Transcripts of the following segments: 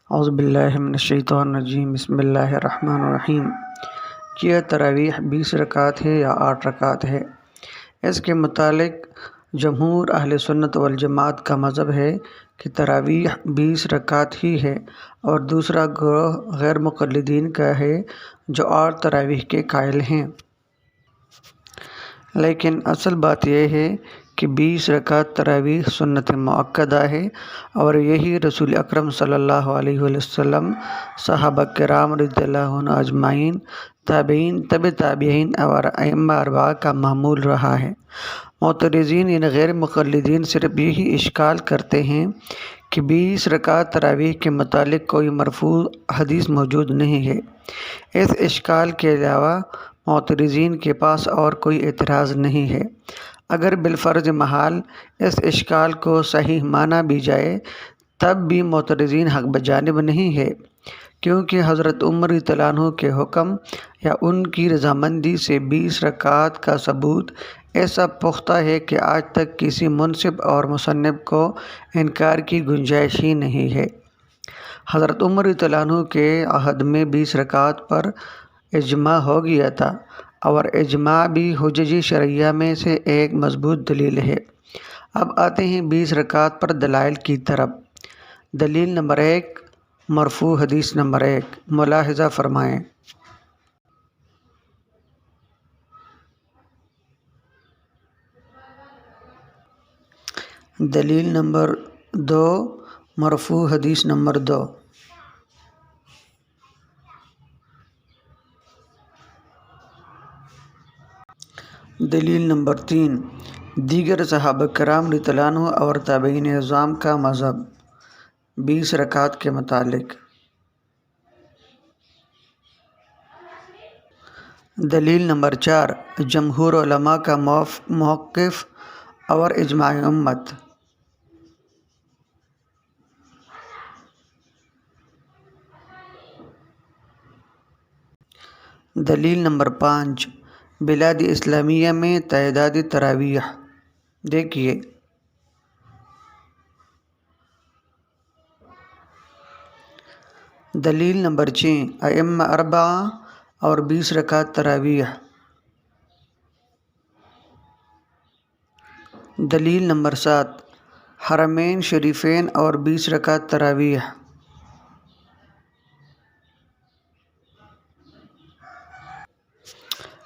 اعوذ باللہ من الشیطان الرجیم، بسم اللہ الرحمن الرحیم۔ کیا تراویح 20 رکعت ہے یا 8 رکعت ہے؟ اس کے متعلق جمہور اہل سنت والجماعت کا مذہب ہے کہ تراویح 20 رکعت ہی ہے، اور دوسرا گروہ غیر مقلدین کا ہے جو 8 تراویح کے قائل ہیں۔ لیکن اصل بات یہ ہے کہ 20 رکعت تراویح سنت مؤکدہ ہے، اور یہی رسول اکرم صلی اللہ علیہ وسلم، صحابہ کرام رضی اللہ عنہ اجمعین، تابعین، تبع تابعین اور ائمہ اربعہ کا معمول رہا ہے۔ معترضین یعنی غیر مقلدین صرف یہی اشکال کرتے ہیں کہ 20 رکعت تراویح کے متعلق کوئی مرفوع حدیث موجود نہیں ہے۔ اس اشکال کے علاوہ معترضین کے پاس اور کوئی اعتراض نہیں ہے۔ اگر بالفرض محال اس اشکال کو صحیح مانا بھی جائے تب بھی معترضین حق بجانب نہیں ہے، کیونکہ حضرت عمر رضی اللہ عنہ کے حکم یا ان کی رضامندی سے 20 رکعت کا ثبوت ایسا پختہ ہے کہ آج تک کسی منصف اور مصنف کو انکار کی گنجائش ہی نہیں ہے۔ حضرت عمر رضی اللہ عنہ کے عہد میں 20 رکعت پر اجماع ہو گیا تھا، اور اجماع بھی حجج شرعیہ میں سے ایک مضبوط دلیل ہے۔ اب آتے ہیں 20 رکعت پر دلائل کی طرف۔ دلیل نمبر 1، مرفوع حدیث نمبر 1، ملاحظہ فرمائیں۔ دلیل نمبر 2، مرفوع حدیث نمبر 2۔ دلیل نمبر 3، دیگر صحابہ کرام رضی اللہ عنہ اور تابعین اعظام کا مذہب 20 رکعت کے متعلق۔ دلیل نمبر 4، جمہور علماء کا موقف اور اجماع امت۔ دلیل نمبر 5، بلاد اسلامیہ میں تعداد تراویح۔ دیکھیے، دلیل نمبر 6، ائمہ اربعہ اور 20 رکعت تراویح۔ دلیل نمبر 7، حرمین شریفین اور 20 رکعت تراویح۔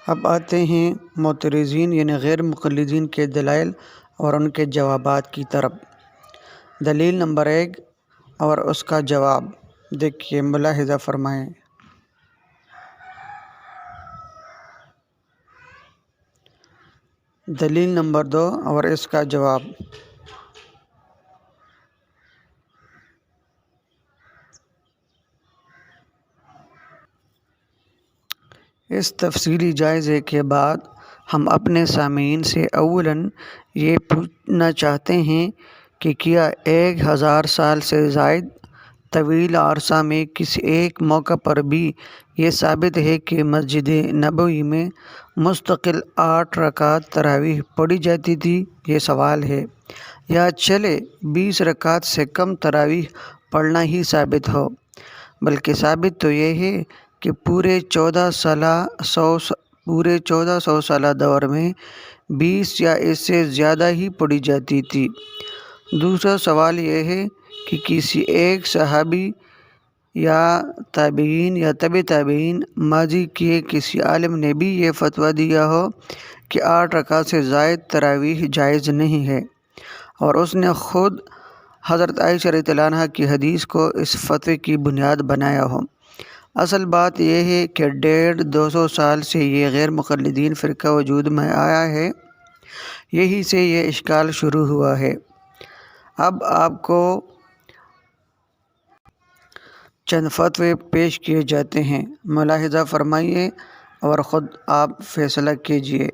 اب آتے ہیں معترضین یعنی غیر مقلدین کے دلائل اور ان کے جوابات کی طرف۔ دلیل نمبر 1 اور اس کا جواب، دیکھیے، ملاحظہ فرمائیں۔ دلیل نمبر 2 اور اس کا جواب۔ اس تفصیلی جائزے کے بعد ہم اپنے سامعین سے اولاً یہ پوچھنا چاہتے ہیں کہ کیا 1000 سال سے زائد طویل عرصہ میں کسی ایک موقع پر بھی یہ ثابت ہے کہ مسجد نبوی میں مستقل 8 رکعت تراویح پڑھی جاتی تھی؟ یہ سوال ہے۔ یا چلے 20 رکعت سے کم تراویح پڑھنا ہی ثابت ہو، بلکہ ثابت تو یہ ہے کہ پورے 1400 سالہ دور میں 20 یا اس سے زیادہ ہی پڑھی جاتی تھی۔ دوسرا سوال یہ ہے کہ کسی ایک صحابی یا تابعین یا تبع تابعین ماضی کے کسی عالم نے بھی یہ فتویٰ دیا ہو کہ 8 رکعت سے زائد تراویح جائز نہیں ہے، اور اس نے خود حضرت عائشہ رضی اللہ عنہا کی حدیث کو اس فتوے کی بنیاد بنایا ہو۔ اصل بات یہ ہے کہ 150-200 سال سے یہ غیر مقلدین فرقہ وجود میں آیا ہے، یہی سے یہ اشکال شروع ہوا ہے۔ اب آپ کو چند فتوے پیش کیے جاتے ہیں، ملاحظہ فرمائیے اور خود آپ فیصلہ کیجیے۔